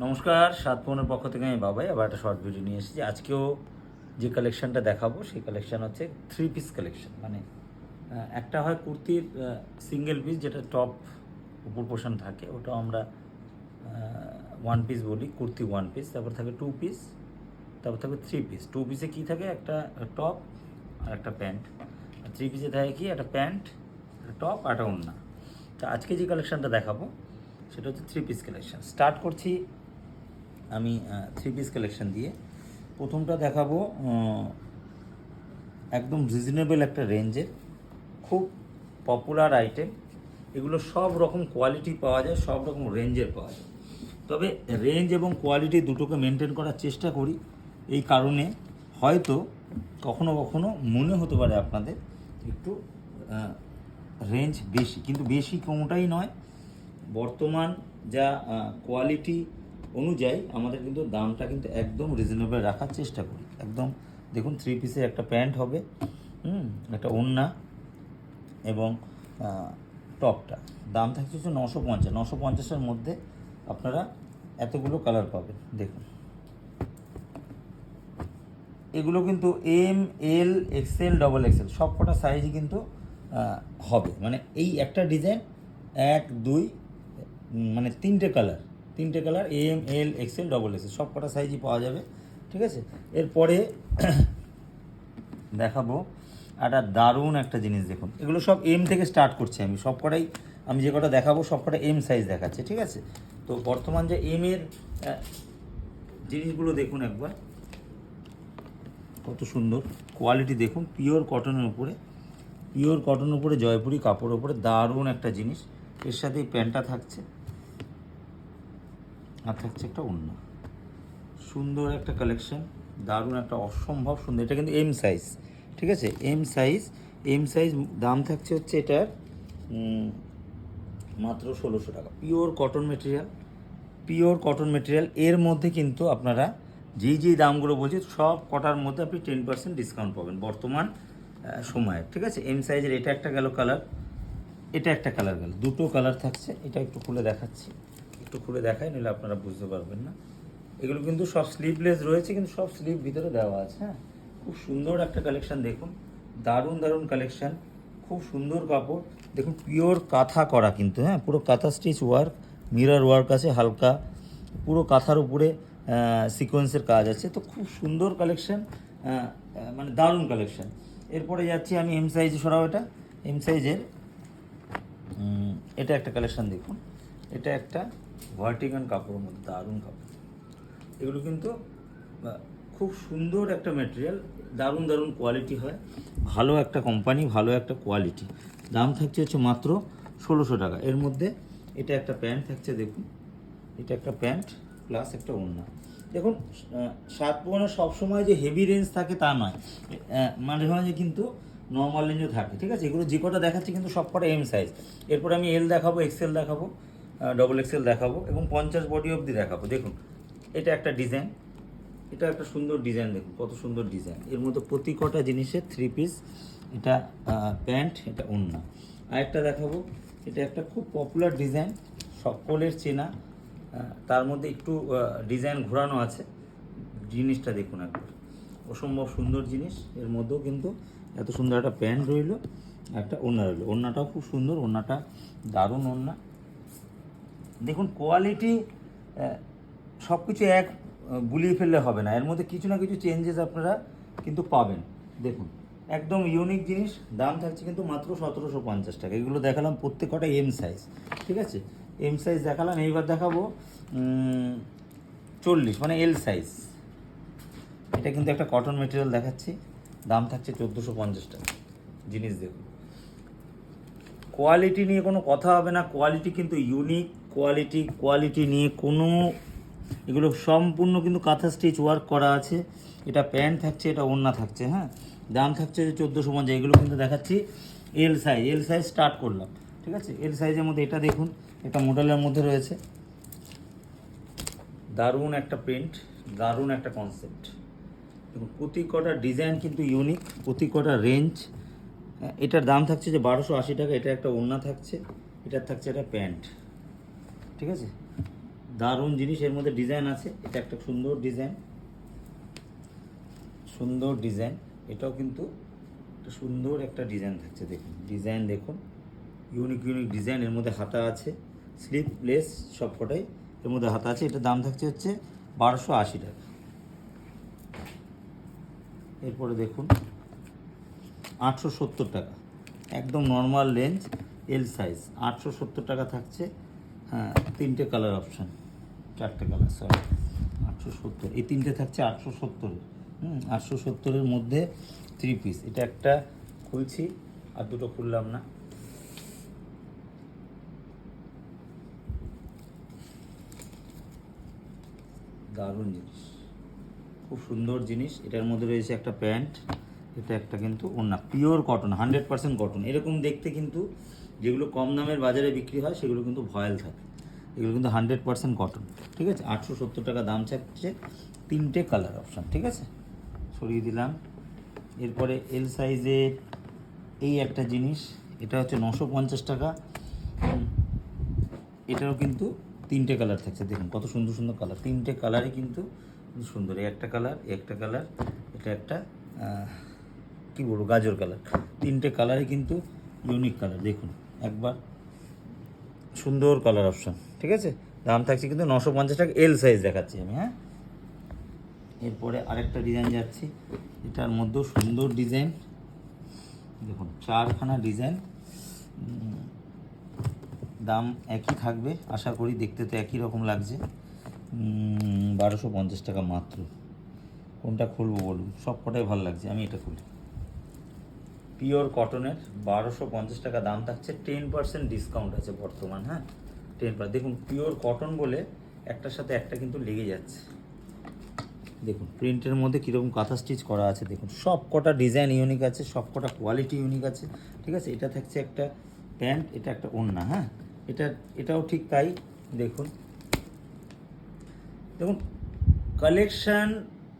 নমস্কার, সাত ফোনের পক্ষ থেকে আমি বাবাই আবার একটা শর্ট ভিডিও নিয়ে এসেছি। আজকেও যে কালেকশানটা দেখাবো সেই কালেকশান হচ্ছে থ্রি পিস কালেকশান। মানে একটা হয় কুর্তির সিঙ্গেল পিস, যেটা টপ উপর পোর্শন থাকে, ওটাও আমরা ওয়ান পিস বলি, কুর্তি ওয়ান পিস। তারপর থাকে টু পিস, তারপর থাকে থ্রি পিস। টু পিসে কী থাকে? একটা টপ আর একটা প্যান্ট। আর থ্রি পিসে থাকে কি? একটা প্যান্ট, একটা টপ আর একটা ওড়না। তা আজকে যে কালেকশানটা দেখাবো সেটা হচ্ছে থ্রি পিস কালেকশান। স্টার্ট করছি আমি থ্রি পিস কালেকশন দিয়ে। প্রথমটা দেখাবো একদম রিজনেবল একটা রেঞ্জের, খুব পপুলার আইটেম। এগুলো সব রকম কোয়ালিটি পাওয়া যায়, সব রকম রেঞ্জের পাওয়া যায়। তবে রেঞ্জ এবং কোয়ালিটি দুটোকে মেনটেন করার চেষ্টা করি, এই কারণে হয়তো কখনো কখনো মনে হতে পারে আপনাদের একটু রেঞ্জ বেশি, কিন্তু বেশি কোনোটাই নয়। বর্তমান যা কোয়ালিটি অনুযায়ী আমাদের কিন্তু দামটা কিন্তু একদম রিজনেবল রাখার চেষ্টা করি। একদম দেখুন, থ্রি পিসের একটা প্যান্ট হবে, একটা ওড়না এবং টপটা দাম থাকছে হচ্ছে 950। 950-এর মধ্যে আপনারা এতগুলো কালার পাবেন। দেখুন, এগুলো কিন্তু এম, এল, এক্সেল, ডবল এক্সেল সব কটা সাইজই কিন্তু হবে। মানে এই একটা ডিজাইন, এক দুই, মানে তিনটে কালার, এম, এল, এক্সেল, ডবল এক্সেল সব কটা সাইজই পাওয়া যাবে। ঠিক আছে, এরপরে দেখাবো একটা দারুণ একটা জিনিস। দেখুন, এগুলো সব এম থেকে স্টার্ট করছি আমি, সব কটাই আমি যে কটা দেখাবো সব কটা এম সাইজ দেখাচ্ছে। ঠিক আছে, তো বর্তমান যে এমের জিনিসগুলো দেখুন একবার, কত সুন্দর কোয়ালিটি। দেখুন, পিওর কটনের উপরে জয়পুরি কাপড়ের উপরে দারুণ একটা জিনিস। এর সাথে এই প্যান্টটা থাকছে আর থাকছে একটা ওড়না। সুন্দর একটা কালেকশন, দারুণ একটা অসম্ভব সুন্দর। এটা কিন্তু এম সাইজ। ঠিক আছে, এম সাইজ দাম থাকছে হচ্ছে এটার মাত্র 1600 টাকা। Pure cotton material. এর মধ্যে কিন্তু আপনারা যেই দামগুলো বলছি সব কটার মধ্যে আপনি 10% ডিসকাউন্ট পাবেন বর্তমান সময়ে। ঠিক আছে, এম সাইজের এটা একটা গেল কালার, এটা একটা কালার গেল, দুটো কালার থাকছে। এটা একটু খুলে দেখাচ্ছি, একটু খুলে দেখাই, নিলে আপনারা বুঝতে পারবেন না। এগুলো কিন্তু সব স্লিভলেস রয়েছে, কিন্তু সব স্লিভ ভিতরে দেওয়া আছে। হ্যাঁ, খুব সুন্দর একটা কালেকশান। দেখুন, দারুণ কালেকশান, খুব সুন্দর কাপড়। দেখুন, পিওর কাঁথা করা কিন্তু, হ্যাঁ, পুরো কাঁথা স্টিচ ওয়ার্ক, মিরর ওয়ার্ক আছে হালকা, পুরো কাঁথার উপরে সিকোয়েন্সের কাজ আছে। তো খুব সুন্দর কালেকশান, মানে দারুণ কালেকশান। এরপরে যাচ্ছি আমি এম সাইজে, সরাও এটা, এম সাইজের এটা একটা কালেকশান। দেখুন, এটা একটা ভার্টিকান কাপড়ের মধ্যে দারুণ কাপড়। এগুলো কিন্তু খুব সুন্দর একটা ম্যাটেরিয়াল, দারুণ কোয়ালিটি হয়, ভালো একটা কোম্পানি, ভালো একটা কোয়ালিটি। দাম থাকছে হচ্ছে মাত্র 1600 টাকা। এর মধ্যে এটা একটা প্যান্ট থাকছে। দেখুন, এটা একটা প্যান্ট প্লাস একটা ওড়না। দেখুন, সাত পূরণে সবসময় যে হেভি রেঞ্জ থাকে তা নয়, মাঝে মাঝে কিন্তু নর্মাল রেঞ্জও থাকে। ঠিক আছে, এগুলো যে কটা দেখাচ্ছি কিন্তু সব কটা এম সাইজ। এরপর আমি এল দেখাবো, এক্সেল দেখাবো, ডবল এক্সেল দেখাবো এবং 50 বডি অবধি দেখাবো। দেখুন, এটা একটা ডিজাইন, এটা একটা সুন্দর ডিজাইন। দেখুন কত সুন্দর ডিজাইন। এর মধ্যে প্রতি কটা জিনিসের থ্রি পিস, এটা প্যান্ট, এটা ওড়না। আরেকটা দেখাবো, এটা একটা খুব পপুলার ডিজাইন, সকলের চেনা, তার মধ্যে একটু ডিজাইন ঘোরানো আছে। জিনিসটা দেখুন একবার, অসম্ভব সুন্দর জিনিস। এর মধ্যেও কিন্তু এত সুন্দর একটা প্যান্ট রইলো, একটা ওড়না রইলো। ওড়নাটাও খুব সুন্দর, ওড়নাটা দারুণ ওড়না। দেখুন, কোয়ালিটি সব কিছু এক গুলিয়ে ফেললে হবে না, এর মধ্যে কিছু না কিছু চেঞ্জেস আপনারা কিন্তু পাবেন। দেখুন, একদম ইউনিক জিনিস। দাম থাকছে কিন্তু মাত্র 1750 টাকা। এগুলো দেখালাম প্রত্যেক কটা এম সাইজ। ঠিক আছে, এম সাইজ দেখালাম। এইবার দেখাবো 40, মানে এল সাইজ। এটা কিন্তু একটা কটন মেটেরিয়াল দেখাচ্ছি, দাম থাকছে 1450 টাকা। জিনিস দেখুন, কোয়ালিটি নিয়ে কোনো কথা হবে না, কোয়ালিটি কিন্তু ইউনিক কোয়ালিটি নিয়ে কোনো, এগুলো সম্পূর্ণ কিন্তু কাঁথা স্টিচ ওয়ার্ক করা আছে। এটা প্যান্ট থাকছে, এটা ওড়না থাকছে। হ্যাঁ, দাম থাকছে 1450। এগুলো কিন্তু দেখাচ্ছি এল সাইজ স্টার্ট করলাম। ঠিক আছে, এল সাইজের মধ্যে এটা দেখুন, এটা মডেলের মধ্যে রয়েছে, দারুণ একটা প্রিন্ট, দারুণ একটা কনসেপ্ট। এবং প্রতি কটা ডিজাইন কিন্তু ইউনিক, প্রতি কটা রেঞ্জ। এটার দাম থাকছে যে 1280 টাকা। এটা একটা ওড়না থাকছে, এটার থাকছে একটা প্যান্ট। ঠিক আছে, দারুণ জিনিস, এর মধ্যে ডিজাইন আছে। এটা একটা সুন্দর ডিজাইন, সুন্দর ডিজাইন। এটাও কিন্তু একটা সুন্দর একটা ডিজাইন থাকছে, দেখুন ডিজাইন দেখুন, ইউনিক ইউনিক ডিজাইন। এর মধ্যে হাতা আছে, স্লিভলেস সব কটাই এর মধ্যে হাতা আছে। এটার দাম থাকছে হচ্ছে 1280 টাকা। এরপরে দেখুন 870 টাকা, একদম নর্মাল রেঞ্জ, এল সাইজ, 870 টাকা থাকছে। হ্যাঁ, 3টে কালার অপশান, 4টে কালার, সরি 870, এই 3টে থাকছে 870। 870-এর মধ্যে 3 পিস। এটা একটা খুলছি, আর দুটো খুললাম না। দারুণ জিনিস, খুব সুন্দর জিনিস। এটার মধ্যে রয়েছে একটা প্যান্ট, এটা একটা কিন্তু ওড়না, পিওর কটন, 100% কটন। এরকম দেখতে কিন্তু যেগুলো কম দামের বাজারে বিক্রি হয় সেগুলো কিন্তু ভয়েল থাকে, এগুলো কিন্তু 100% কটন। ঠিক আছে, 870 টাকা দাম থাকছে, 3টে কালার অপশান। ঠিক আছে, সরিয়ে দিলাম। এরপরে এল সাইজের এই একটা জিনিস, এটা হচ্ছে 950 টাকা। এটারও কিন্তু 3টে কালার থাকছে, দেখুন কত সুন্দর সুন্দর কালার, 3টে কালারই কিন্তু সুন্দর। এই একটা কালার, একটা কালার, এটা একটা কী বলবো গাজর কালার, 3টে কালারই কিন্তু ইউনিক কালার। দেখুন একবার, সুন্দর কালার অপশান। ঠিক আছে, দাম থাকছে কিন্তু 950 টাকা, এল সাইজ দেখাচ্ছি আমি। হ্যাঁ, এরপরে আরেকটা ডিজাইন যাচ্ছি, এটার মধ্যেও সুন্দর ডিজাইন, দেখুন 4খানা ডিজাইন। দাম একই থাকবে আশা করি, দেখতে তো একই রকম লাগছে। 1250 টাকা মাত্র। কোনটা খুলবো বলুন, সব কটাই ভালো লাগছে, আমি এটা খুলি। পিওর কটনের 1250 টাকা দাম থাকছে, 10% ডিসকাউন্ট আছে বর্তমান। হ্যাঁ, 10%। দেখুন পিওর কটন বলে একটার সাথে একটা কিন্তু লেগে যাচ্ছে। দেখুন প্রিন্টের মধ্যে কীরকম কাঁথা স্টিচ করা আছে, দেখুন সব কটা ডিজাইন ইউনিক আছে, সব কটা কোয়ালিটি ইউনিক আছে। ঠিক আছে, এটা থাকছে একটা প্যান্ট, এটা একটা ওড়না। হ্যাঁ, এটাও ঠিক তাই। দেখুন দেখুন কালেকশান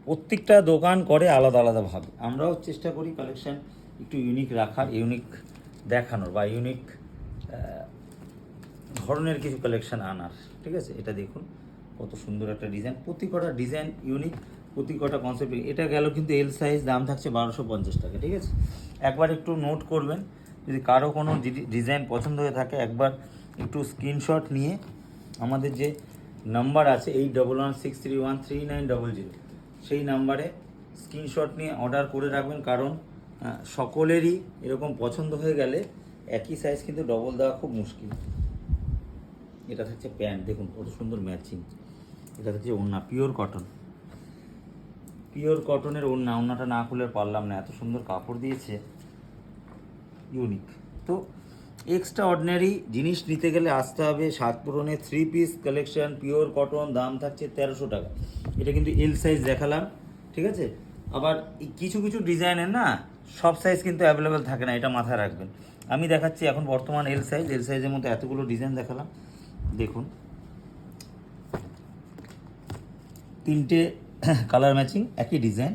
প্রত্যেকটা দোকান করে আলাদা আলাদাভাবে, আমরাও চেষ্টা করি কালেকশান একটু ইউনিক রাখার, ইউনিক দেখানোর, বা ইউনিক ধরনের কিছু কালেকশান আনার। ঠিক আছে, এটা দেখুন কত সুন্দর একটা ডিজাইন, প্রতি কটা ডিজাইন ইউনিক, প্রতি কটা কনসেপ্ট। এটা গেল কিন্তু এল সাইজ, দাম থাকছে 1250 টাকা। ঠিক আছে, একবার একটু নোট করবেন, যদি কারো কোনো ডিজাইন পছন্দ হয়ে থাকে একবার একটু স্ক্রিনশট নিয়ে আমাদের যে নাম্বার আছে 8116313900, সেই নাম্বারে স্ক্রিনশট নিয়ে অর্ডার করে রাখবেন। কারণ সকলেরই এরকম পছন্দ হয়ে গেলে একই সাইজ কিন্তু ডবল দেওয়া খুব মুশকিল। এটা থাকছে প্যান্ট, দেখুন কত সুন্দর ম্যাচিং। এটা থাকছে ওড়না, পিওর কটন, পিওর কটনের ওড়না। ওড়নাটা না খুলে পারলাম না, এত সুন্দর কাপড় দিয়েছে, ইউনিক। তো এক্সট্রা অর্ডিনারি জিনিস নিতে গেলে আসতে হবে সাতপুরনে 3 পিস কালেকশন, পিওর কটন, দাম থাকছে 1300 টাকা। এটা কিন্তু এল সাইজ দেখালাম। ঠিক আছে, আবার কিছু কিছু ডিজাইনের না সব সাইজ কিন্তু অ্যাভেলেবেল থাকে না, এটা মাথায় রাখবেন। আমি দেখাচ্ছি এখন বর্তমান এল সাইজ, এল সাইজের মধ্যে এতগুলো ডিজাইন দেখালাম। দেখুন 3টে কালার ম্যাচিং, একই ডিজাইন,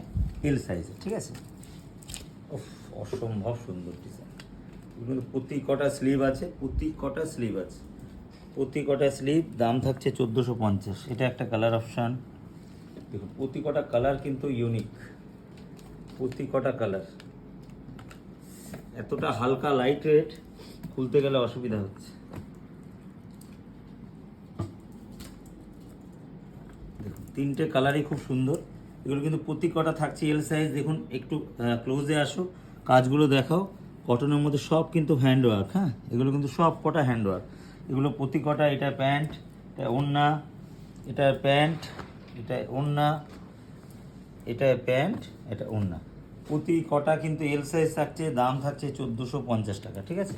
এল সাইজে। ঠিক আছে, অসম্ভব সুন্দর ডিজাইন। এগুলো প্রতি কটা স্লিভ আছে, প্রতি কটা স্লিভ আছে, প্রতি কটা স্লিভ। দাম থাকছে 1450। এটা একটা কালার অপশান, দেখুন প্রতি কটা কালার কিন্তু ইউনিক, প্রতি কটা কালার। এতটা হালকা লাইট ওয়েট, খুলতে গেলে অসুবিধা হচ্ছে। দেখুন 3টে কালারই খুব সুন্দর। এগুলো কিন্তু প্রতি কটা থাকছে এল সাইজ। দেখুন একটু ক্লোজে আসো, কাজগুলো দেখাও। কটনের মধ্যে সব কিন্তু হ্যান্ডওয়ার্ক। হ্যাঁ, এগুলো কিন্তু সব কটা হ্যান্ডওয়ার্ক। এগুলো প্রতি কটা, এটা প্যান্ট, এটা ওড়না, এটা প্যান্ট, এটা ওড়না, এটা প্যান্ট, এটা ওড়না। প্রতি কটা কিন্তু এল সাইজ থাকছে, দাম থাকছে 1450 টাকা। ঠিক আছে,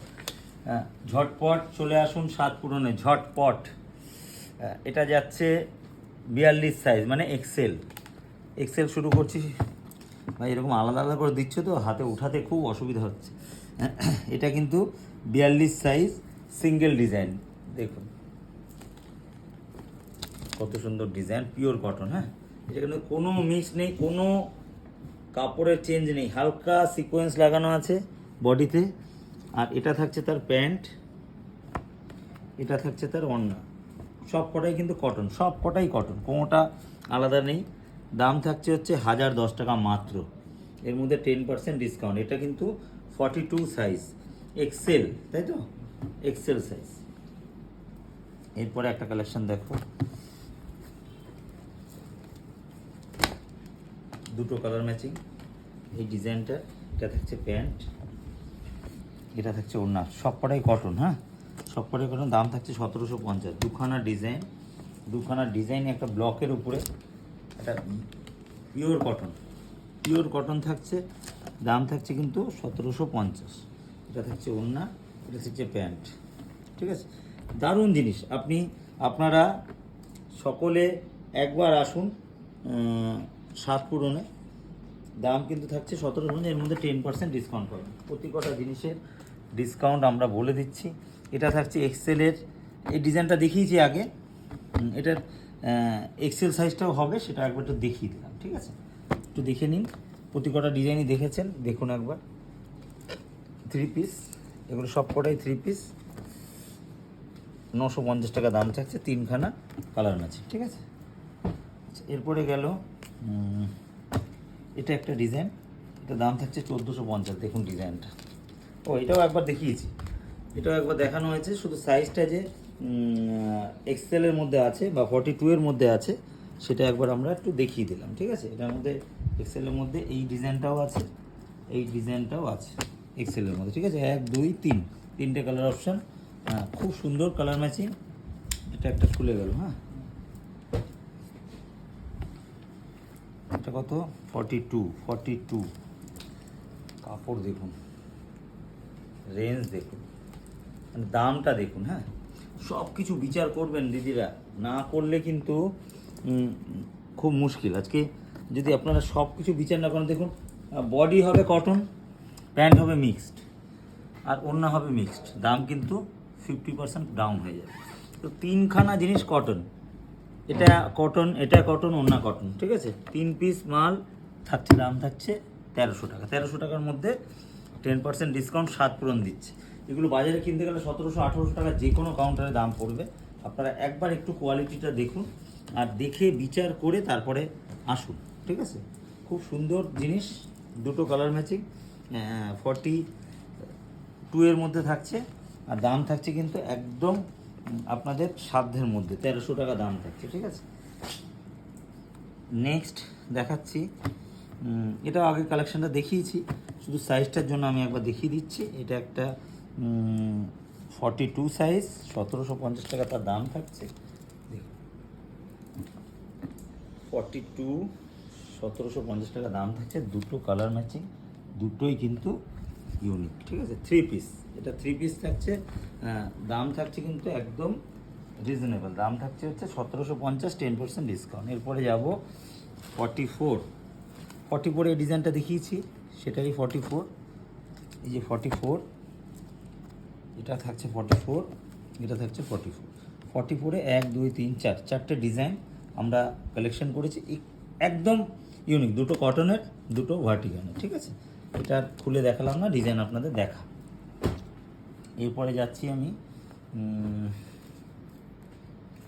হ্যাঁ, ঝটপট চলে আসুন সাতপুরনে, ঝটপট। এটা যাচ্ছে 42 সাইজ, মানে এক্সেল। এক্সেল শুরু করছি ভাই, এরকম আলাদা আলাদা করে দিচ্ছ তো হাতে উঠাতে খুব অসুবিধা হচ্ছে। এটা কিন্তু 42 সাইজ, সিঙ্গেল ডিজাইন। দেখুন কত সুন্দর ডিজাইন, পিওর কটন। হ্যাঁ, এটা কিন্তু কোনো মিক্স নেই, কোনো কাপড়ের চেঞ্জ নেই, হালকা সিকোয়েন্স লাগানো আছে বডিতে। আর এটা থাকছে তার প্যান্ট, এটা থাকছে তার ওড়না। সব কটাই কিন্তু কটন, সব কটাই কটন, কোনোটা আলাদা নেই। দাম থাকছে হচ্ছে 1010 টাকা মাত্র, এর মধ্যে 10% ডিসকাউন্ট। এটা কিন্তু 42 সাইজ, এক্সেল, তাই তো, এক্সেল সাইজ। এরপরে একটা কালেকশন দেখো, দুটো কালার ম্যাচিং, এই ডিজাইনটা, এটা থাকছে প্যান্ট, এটা থাকছে ওড়না, সব কটাই কটন। হ্যাঁ, সব কটাই কটন। দাম থাকছে 1750। দুখানা ডিজাইন একটা ব্লকের উপরে, একটা পিওর কটন থাকছে। দাম থাকছে কিন্তু 1750। এটা থাকছে ওড়না, এটা থাকছে প্যান্ট, ঠিক আছে। দারুণ জিনিস। আপনারা সকলে একবার আসুন সাত পূরণে। দাম কিন্তু থাকছে 1750, এর মধ্যে 10% ডিসকাউন্ট পাবেন। প্রতি কটা জিনিসের ডিসকাউন্ট আমরা বলে দিচ্ছি। এটা থাকছে এক্সেলের, এই ডিজাইনটা দেখিয়েছি আগে, এটার এক্সেল সাইজটাও হবে, সেটা একবার একটু দেখিয়ে দিলাম, ঠিক আছে। একটু দেখে নিন, প্রতি কটা ডিজাইনই দেখেছেন, দেখুন একবার। 3 পিস, এগুলো সব কটাই 3 পিস, 950 টাকা দাম থাকছে, 3খানা কালার ম্যাচিং, ঠিক আছে। এরপরে গেল এটা একটা ডিজাইন, এটা দাম থাকছে 1450। দেখুন ডিজাইনটা, এটাও একবার দেখিয়েছি, এটাও একবার দেখানো হয়েছে। শুধু সাইজটা যে এক্সেলের মধ্যে আছে বা 42 এর মধ্যে আছে, সেটা একবার আমরা একটু দেখিয়ে দিলাম, ঠিক আছে। এটার মধ্যে এক্সেলের মধ্যে এই ডিজাইনটাও আছে, এই ডিজাইনটাও আছে এক্সেলের মধ্যে, ঠিক আছে। 1 2 3 তিনটে কালার অপশান, খুব সুন্দর কালার ম্যাচিং। এটা একটা খুলে গেল। হ্যাঁ, এটা কত? 42। কাপড় দেখুন, রেঞ্জ দেখুন, মানে দামটা দেখুন। হ্যাঁ, সব কিছু বিচার করবেন দিদিরা, না করলে কিন্তু খুব মুশকিল। আজকে যদি আপনারা সব কিছু বিচার না করেন, দেখুন বডি হবে কটন, প্যান্ট হবে মিক্সড, আর ওড়না হবে মিক্সড, দাম কিন্তু 50% ডাউন হয়ে যাবে। তো 3খানা জিনিস কটন, এটা কটন, ওড়না কটন, ঠিক আছে। 3 পিস মাল থাকছে, দাম থাকছে 1300 টাকা। 1300 টাকার মধ্যে 10% ডিসকাউন্ট, 7 পূরণ দিচ্ছে। এগুলো বাজারে কিনতে গেলে 1700-1800 টাকা যে কোনো কাউন্টারে দাম পড়বে। আপনারা একবার একটু কোয়ালিটিটা দেখুন, আর দেখে বিচার করে তারপরে আসুন, ঠিক আছে। খুব সুন্দর জিনিস, দুটো কালার ম্যাচিং, 42 এর মধ্যে থাকছে, আর দাম থাকছে কিন্তু একদম আপনাদের সাধ্যের মধ্যে, 1300 টাকা দাম থাকছে, ঠিক আছে। নেক্সট দেখাচ্ছি, এটা আগে কালেকশানটা দেখিয়েছি, শুধু সাইজটার জন্য আমি একবার দেখিয়ে দিচ্ছি। এটা একটা 42 সাইজ, 1750 টাকা তার দাম থাকছে। দেখুন 42, 1750 টাকা দাম থাকছে। দুটো কালার ম্যাচিং, দুটোই কিন্তু ইউনিক, ঠিক আছে। 3 পিস, এটা 3 পিস থাকছে, দাম থাকছে কিন্তু একদম রিজনেবল, দাম থাকছে হচ্ছে 1750, 10% ডিসকাউন্ট। এরপরে যাব 44 এই ডিজাইনটা দেখিয়েছি, সেটাই 44। এই যে 44, এটা থাকছে 44, এটা থাকছে 44-এ 1 2 3 4 চারটে ডিজাইন আমরা কালেকশন করেছি, একদম ইউনিক। দুটো কটনের, দুটো ভার্টিকানের, ঠিক আছে। এটা খুলে দেখালাম না, ডিজাইন আপনাদের দেখা। এরপরে যাচ্ছি আমি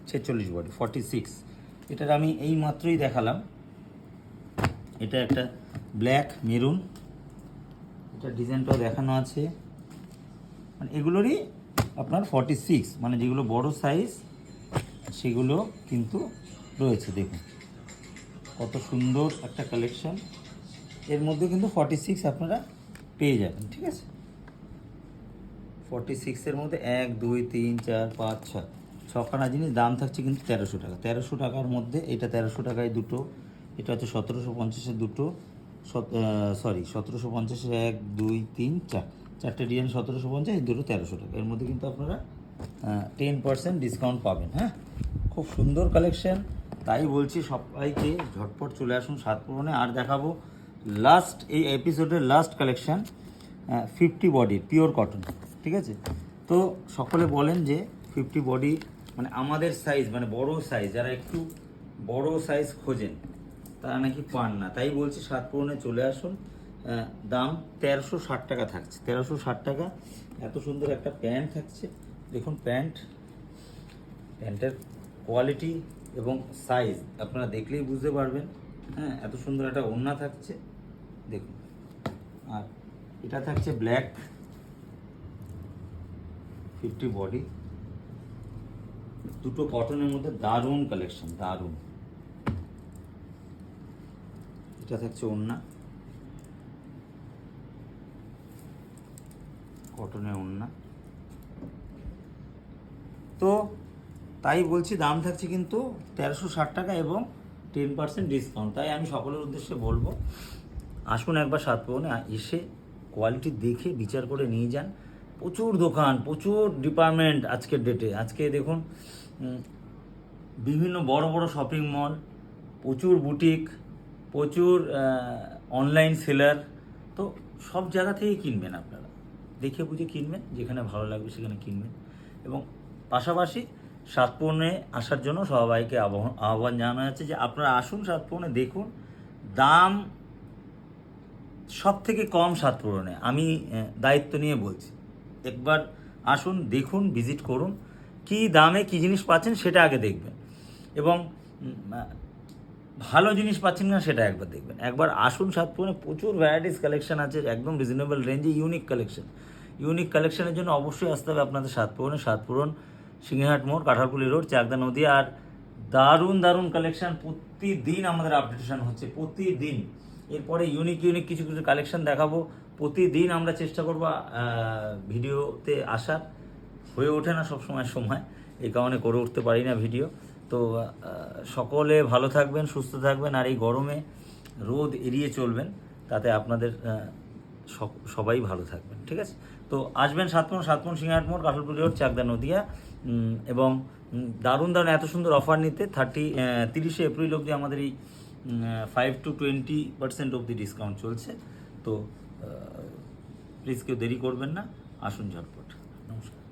46 বডি 46, এটার আমি এই মাত্রই দেখালাম। এটা একটা ব্ল্যাক মেরুন, এটা ডিজাইনটাও দেখানো আছে, মানে এগুলোরই আপনার 46, মানে যেগুলো বড় সাইজ সেগুলো কিন্তু রয়েছে। দেখুন কত সুন্দর একটা কালেকশন, এর মধ্যে কিন্তু 46 আপনারা পেয়ে যাবেন, ঠিক আছে। 46-এর মধ্যে 1 2 3 4 5 6 ছখানা জিনিস, দাম থাকছে কিন্তু 1300 টাকা। 1300 টাকার মধ্যে এটা 1300 টাকায় দুটো, এটা হচ্ছে 1750-এর দুটো, 1750-এর 1 2 3 4 চারটে ডিজাইন 1750, এই দুটো 1300 টাকা। এর মধ্যে কিন্তু আপনারা 10% ডিসকাউন্ট পাবেন। হ্যাঁ, খুব সুন্দর কালেকশন, তাই বলছি সবাইকে ঝটপট চলে আসুন সাত পূরণে। আর দেখাবো লাস্ট, এই এপিসোডের last collection 50 body pure cotton, ঠিক আছে। তো সকলে বলেন যে 50 বডি মানে আমাদের সাইজ, মানে বড় সাইজ, যারা একটু বড় সাইজ খোঁজেন তারা নাকি পান না, তাই বলছি সাত পূরণে চলে আসুন। দাম 1360 টাকা থাকছে, 1360 টাকা। এত সুন্দর একটা প্যান্ট থাকছে, দেখুন প্যান্টের কোয়ালিটি এবং সাইজ আপনারা দেখলেই বুঝতে পারবেন। হ্যাঁ, এত সুন্দর একটা ওড়না থাকছে দেখুন। আর এটা থাকছে ব্ল্যাক 50 বডি, দুটো কটনের মধ্যে দারুণ কালেকশন, দারুণ। এটা থাকছে ওড়না, কটনের ওড়না। তো তাই বলছি, দাম থাকছে কিন্তু 1360 টাকা এবং 10% ডিসকাউন্ট। তাই আমি সকলের উদ্দেশ্যে বলবো, আসুন একবার সাতপৌনে এসে কোয়ালিটি দেখে বিচার করে নিয়ে যান। প্রচুর দোকান, প্রচুর ডিপার্টমেন্ট আজকের ডেটে। আজকে দেখুন বিভিন্ন বড় বড় শপিং মল, প্রচুর বুটিক, প্রচুর অনলাইন সেলার। তো সব জায়গা থেকেই কিনবেন আপনারা, দেখে বুঝে কিনবেন, যেখানে ভালো লাগবে সেখানে কিনবেন। এবং পাশাপাশি সাতপৌনে আসার জন্য সবাইকে আহ্বান জানানো যাচ্ছে যে আপনারা আসুন সাতপৌনে, দেখুন দাম সব থেকে কম সাতপৌনে। আমি দায়িত্ব নিয়ে বলছি, একবার আসুন, দেখুন, ভিজিট করুন, কী দামে কী জিনিস পাচ্ছেন সেটা আগে দেখবেন, এবং ভালো জিনিস পাচ্ছেন না সেটা একবার দেখবেন। একবার আসুন সাতপৌনে, প্রচুর ভ্যারাইটিস কালেকশন আছে একদম রিজনেবল রেঞ্জে, ইউনিক কালেকশন। ইউনিক কালেকশনের জন্য অবশ্যই আসতে হবে আপনাদের সাতপৌনে। সাতপুরন, সিংহাট মোড়, কাঁঠালপুলি রোড, চাকদা নদীয়া। আর দারুণ দারুণ কালেকশন প্রতিদিন আমাদের আপডেটেশন হচ্ছে, প্রতিদিন। এরপরে ইউনিক ইউনিক কিছু কিছু কালেকশন দেখাবো প্রতিদিন। আমরা চেষ্টা করবো ভিডিওতে আসার, হয়ে ওঠে না সব সময়, এই কারণে করে উঠতে পারি না ভিডিও। তো সকলে ভালো থাকবেন, সুস্থ থাকবেন, আর এই গরমে রোদ এড়িয়ে চলবেন, তাতে আপনাদের সবাই ভালো থাকবেন, ঠিক আছে? তো আসবেন সাতপৌন সিংহাট মোড়, কাঁঠালপুলি রোড, চাকদা নদীয়া। এবং দারুণ দারুণ এত সুন্দর অফার নিতে 30শে এপ্রিল অবধি আমাদের এই 5 to 20% অবধি ডিসকাউন্ট চলছে। তো প্লিজ কেউ দেরি করবেন না, আসুন ঝটপট। নমস্কার।